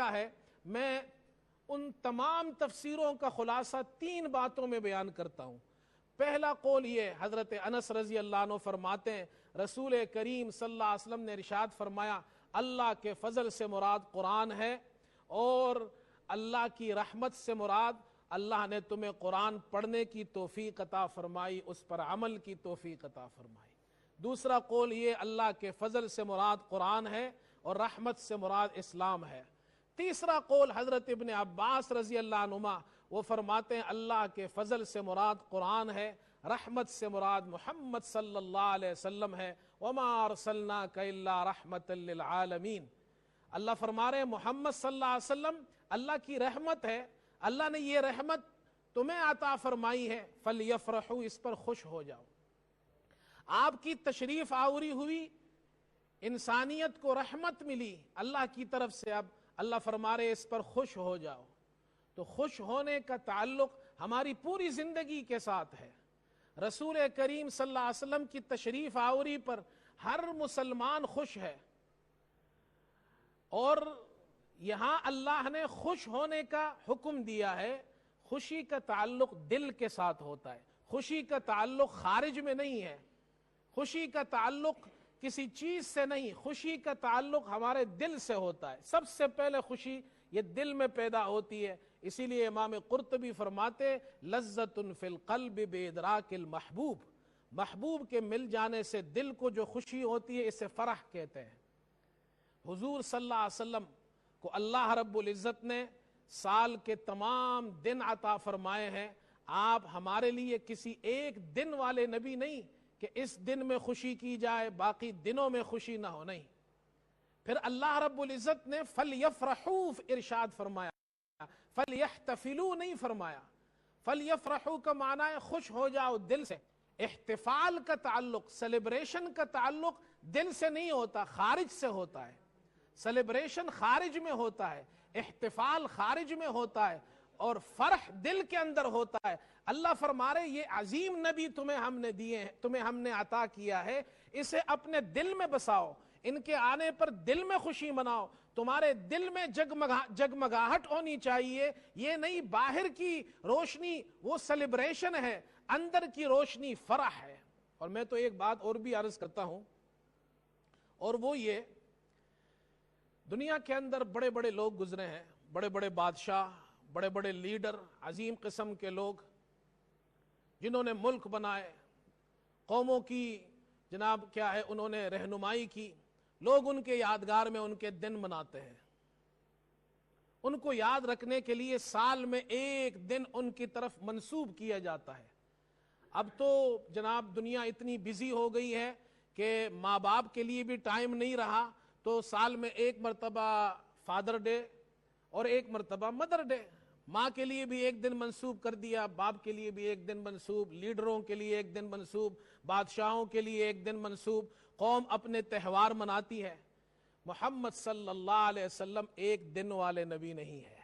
کیا ہے، میں ان تمام تفسیروں کا خلاصہ 3 باتوں میں بیان کرتا ہوں۔ پہلا قول یہ، حضرت انس رضی اللہ عنہ فرماتے ہیں رسول کریم صلی اللہ علیہ وسلم نے ارشاد فرمایا اللہ کے فضل سے مراد قرآن ہے، اور اللہ کی رحمت سے مراد اللہ نے تمہیں قرآن پڑھنے کی توفیق عطا فرمائی، اس پر عمل کی توفیق عطا فرمائی۔ دوسرا قول یہ، اللہ کے فضل سے مراد قرآن ہے اور رحمت سے مراد اسلام ہے۔ تیسرا قول حضرت ابن عباس رضی اللہ عنہما، وہ فرماتے ہیں اللہ کے فضل سے مراد قرآن ہے، رحمت سے مراد محمد صلی اللہ علیہ وسلم ہے، وما ارسلناک الا رحمت للعالمین۔ اللہ فرما رہے ہیں محمد صلی اللہ علیہ وسلم اللہ کی رحمت ہے، اللہ نے یہ رحمت تمہیں عطا فرمائی ہے، فلیفرحوا، اس پر خوش ہو جاؤ۔ آپ کی تشریف آوری ہوئی، انسانیت کو رحمت ملی اللہ کی طرف سے، اب اللہ فرما رہے اس پر خوش ہو جاؤ۔ تو خوش ہونے کا تعلق ہماری پوری زندگی کے ساتھ ہے۔ رسول کریم صلی اللہ علیہ وسلم کی تشریف آوری پر ہر مسلمان خوش ہے، اور یہاں اللہ نے خوش ہونے کا حکم دیا ہے۔ خوشی کا تعلق دل کے ساتھ ہوتا ہے، خوشی کا تعلق خارج میں نہیں ہے، خوشی کا تعلق کسی چیز سے نہیں، خوشی کا تعلق ہمارے دل سے ہوتا ہے۔ سب سے پہلے خوشی یہ دل میں پیدا ہوتی ہے، اسی لیے امام قرطبی فرماتے لذت فی القلب بادراک المحبوب، محبوب کے مل جانے سے دل کو جو خوشی ہوتی ہے اسے فرح کہتے ہیں۔ حضور صلی اللہ علیہ وسلم کو اللہ رب العزت نے سال کے تمام دن عطا فرمائے ہیں، آپ ہمارے لیے کسی ایک دن والے نبی نہیں کہ اس دن میں خوشی کی جائے باقی دنوں میں خوشی نہ ہو، نہیں۔ پھر اللہ رب العزت نے فَلْيَفْرَحُوا ارشاد فرمایا، فَلْيَحْتَفِلُوا نہیں فرمایا۔ فَلْيَفْرَحُوا کا معنی ہے خوش ہو جاؤ دل سے۔ احتفال کا تعلق، سیلیبریشن کا تعلق دل سے نہیں ہوتا، خارج سے ہوتا ہے۔ سیلیبریشن خارج میں ہوتا ہے، احتفال خارج میں ہوتا ہے، اور فرح دل کے اندر ہوتا ہے۔ اللہ فرما رہے یہ عظیم نبی تمہیں ہم نے دیے ہیں، تمہیں ہم نے عطا کیا ہے، اسے اپنے دل میں بساؤ، ان کے آنے پر دل میں خوشی مناؤ، تمہارے دل میں جگمگاہٹ ہونی چاہیے۔ یہ نہیں باہر کی روشنی وہ سیلیبریشن ہے، اندر کی روشنی فرح ہے۔ اور میں تو ایک بات اور بھی عرض کرتا ہوں، اور وہ یہ، دنیا کے اندر بڑے بڑے لوگ گزرے ہیں، بڑے بڑے بادشاہ، بڑے بڑے لیڈر، عظیم قسم کے لوگ جنہوں نے ملک بنائے، قوموں کی جناب کیا ہے انہوں نے رہنمائی کی، لوگ ان کے یادگار میں ان کے دن مناتے ہیں۔ ان کو یاد رکھنے کے لیے سال میں ایک دن ان کی طرف منسوب کیا جاتا ہے۔ اب تو جناب دنیا اتنی بزی ہو گئی ہے کہ ماں باپ کے لیے بھی ٹائم نہیں رہا، تو سال میں ایک مرتبہ فادر ڈے اور ایک مرتبہ مدر ڈے، ماں کے لیے بھی ایک دن منسوب کر دیا، باپ کے لیے بھی ایک دن منسوب، لیڈروں کے لیے ایک دن منسوب، بادشاہوں کے لیے ایک دن منسوب، قوم اپنے تہوار مناتی ہے۔ محمد صلی اللہ علیہ وسلم ایک دن والے نبی نہیں ہے۔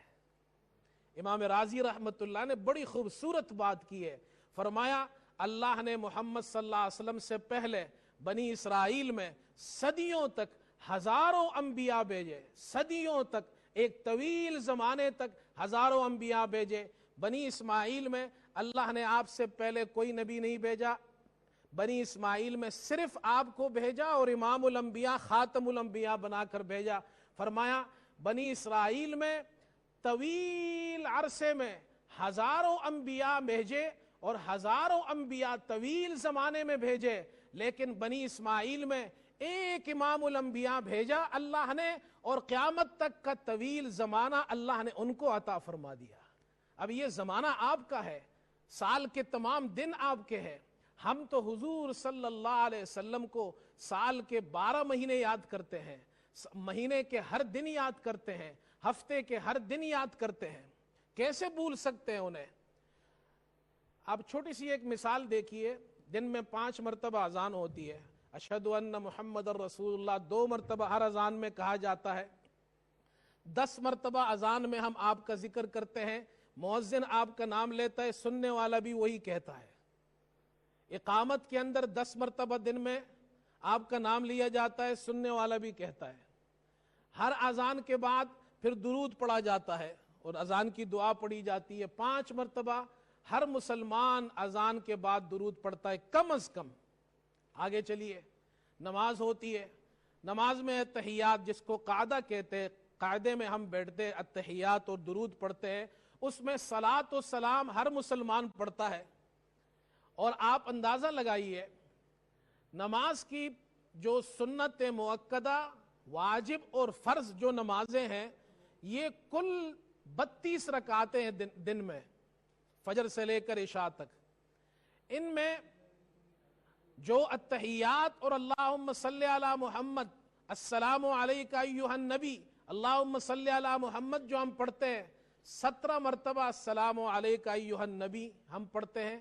امام رازی رحمت اللہ نے بڑی خوبصورت بات کی ہے، فرمایا اللہ نے محمد صلی اللہ علیہ وسلم سے پہلے بنی اسرائیل میں صدیوں تک ہزاروں انبیاء بھیجے، صدیوں تک، ایک طویل زمانے تک ہزاروں انبیاء بھیجے۔ بنی اسماعیل میں اللہ نے آپ سے پہلے کوئی نبی نہیں بھیجا، بنی اسماعیل میں صرف آپ کو بھیجا اور امام الانبیاء خاتم الانبیاء بنا کر بھیجا۔ فرمایا بنی اسرائیل میں طویل عرصے میں ہزاروں انبیاء بھیجے اور ہزاروں انبیاء طویل زمانے میں بھیجے، لیکن بنی اسماعیل میں ایک امام الانبیاء بھیجا اللہ نے، اور قیامت تک کا طویل زمانہ اللہ نے ان کو عطا فرما دیا۔ اب یہ زمانہ آپ کا ہے، سال کے تمام دن آپ کے ہیں۔ ہم تو حضور صلی اللہ علیہ وسلم کو سال کے 12 مہینے یاد کرتے ہیں، مہینے کے ہر دن یاد کرتے ہیں، ہفتے کے ہر دن یاد کرتے ہیں، کیسے بھول سکتے ہیں انہیں؟ اب چھوٹی سی ایک مثال دیکھیے، دن میں 5 مرتبہ اذان ہوتی ہے، اشہد ان محمد الرسول اللہ 2 مرتبہ ہر اذان میں کہا جاتا ہے، 10 مرتبہ اذان میں ہم آپ کا ذکر کرتے ہیں، مؤذن آپ کا نام لیتا ہے، سننے والا بھی وہی کہتا ہے۔ اقامت کے اندر 10 مرتبہ دن میں آپ کا نام لیا جاتا ہے، سننے والا بھی کہتا ہے۔ ہر اذان کے بعد پھر درود پڑھا جاتا ہے اور اذان کی دعا پڑھی جاتی ہے 5 مرتبہ ہر مسلمان اذان کے بعد درود پڑھتا ہے کم از کم۔ آگے چلیے، نماز ہوتی ہے، نماز میں اتحیات جس کو قاعدہ کہتے ہیں، قاعدے میں ہم بیٹھتے ہیں اتحیات اور درود پڑھتے ہیں، اس میں صلاۃ و سلام ہر مسلمان پڑھتا ہے۔ اور آپ اندازہ لگائیے نماز کی جو سنت مؤکدہ، واجب اور فرض جو نمازیں ہیں، یہ کل 32 رکعتیں ہیں دن میں، فجر سے لے کر عشاء تک۔ ان میں جو اتحیات اور اللہم صلی علی محمد، السلام علیکہ ایہا النبی، اللہم صلی علی محمد جو ہم پڑھتے ہیں، 17 مرتبہ السلام علیکہ ایہا النبی ہم پڑھتے ہیں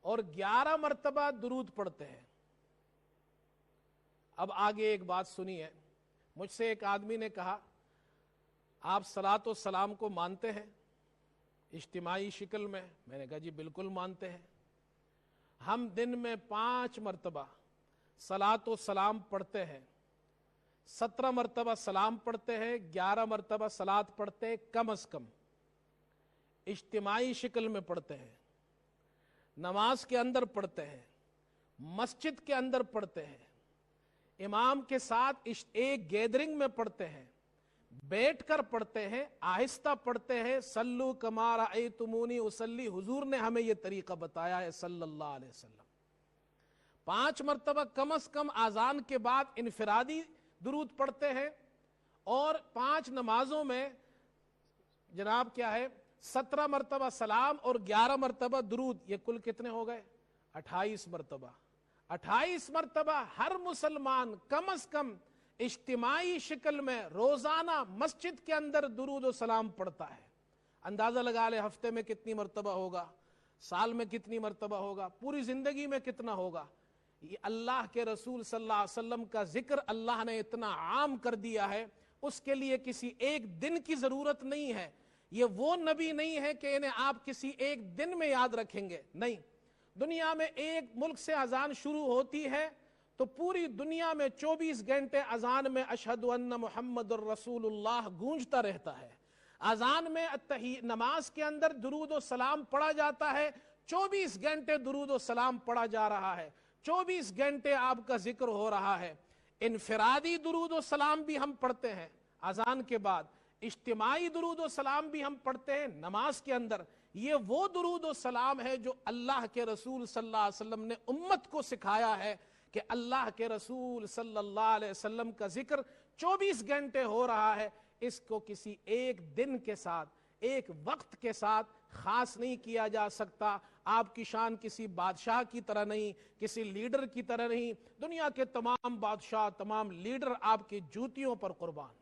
اور 11 مرتبہ درود پڑھتے ہیں۔ اب آگے ایک بات سنیے، مجھ سے ایک آدمی نے کہا آپ صلاۃ و سلام کو مانتے ہیں اجتماعی شکل میں؟ میں نے کہا جی بالکل مانتے ہیں۔ ہم دن میں 5 مرتبہ صلاۃ و سلام پڑھتے ہیں، 17 مرتبہ سلام پڑھتے ہیں، 11 مرتبہ صلاۃ پڑھتے ہیں کم از کم، اجتماعی شکل میں پڑھتے ہیں، نماز کے اندر پڑھتے ہیں، مسجد کے اندر پڑھتے ہیں، امام کے ساتھ ایک گیدرنگ میں پڑھتے ہیں، بیٹھ کر پڑھتے ہیں، آہستہ پڑھتے ہیں، صلو کما رأیتمونی اصلی، حضور نے ہمیں یہ طریقہ بتایا ہے صلی اللہ علیہ وسلم۔ 5 مرتبہ کم از کم اذان کے بعد انفرادی درود پڑھتے ہیں، اور 5 نمازوں میں جناب کیا ہے 17 مرتبہ سلام اور 11 مرتبہ درود، یہ کل کتنے ہو گئے؟ 28 مرتبہ۔ 28 مرتبہ ہر مسلمان کم از کم اجتماعی شکل میں روزانہ مسجد کے اندر درود و سلام پڑھتا ہے۔ اندازہ لگا لے ہفتے میں کتنی مرتبہ ہوگا، سال میں کتنی مرتبہ ہوگا، پوری زندگی میں کتنا ہوگا۔ یہ اللہ کے رسول صلی اللہ علیہ وسلم کا ذکر اللہ نے اتنا عام کر دیا ہے، اس کے لیے کسی ایک دن کی ضرورت نہیں ہے۔ یہ وہ نبی نہیں ہے کہ انہیں آپ کسی ایک دن میں یاد رکھیں گے، نہیں۔ دنیا میں ایک ملک سے اذان شروع ہوتی ہے تو پوری دنیا میں 24 گھنٹے اذان میں اشہد ان محمد الرسول اللہ گونجتا رہتا ہے۔ اذان میں نماز کے اندر درود و سلام پڑھا جاتا ہے، 24 گھنٹے درود و سلام پڑھا جا رہا ہے، 24 گھنٹے آپ کا ذکر ہو رہا ہے۔ انفرادی درود و سلام بھی ہم پڑھتے ہیں اذان کے بعد، اجتماعی درود و سلام بھی ہم پڑھتے ہیں نماز کے اندر۔ یہ وہ درود و سلام ہے جو اللہ کے رسول صلی اللہ علیہ وسلم نے امت کو سکھایا ہے کہ اللہ کے رسول صلی اللہ علیہ وسلم کا ذکر 24 گھنٹے ہو رہا ہے، اس کو کسی ایک دن کے ساتھ، ایک وقت کے ساتھ خاص نہیں کیا جا سکتا۔ آپ کی شان کسی بادشاہ کی طرح نہیں، کسی لیڈر کی طرح نہیں، دنیا کے تمام بادشاہ، تمام لیڈر آپ کی جوتیوں پر قربان۔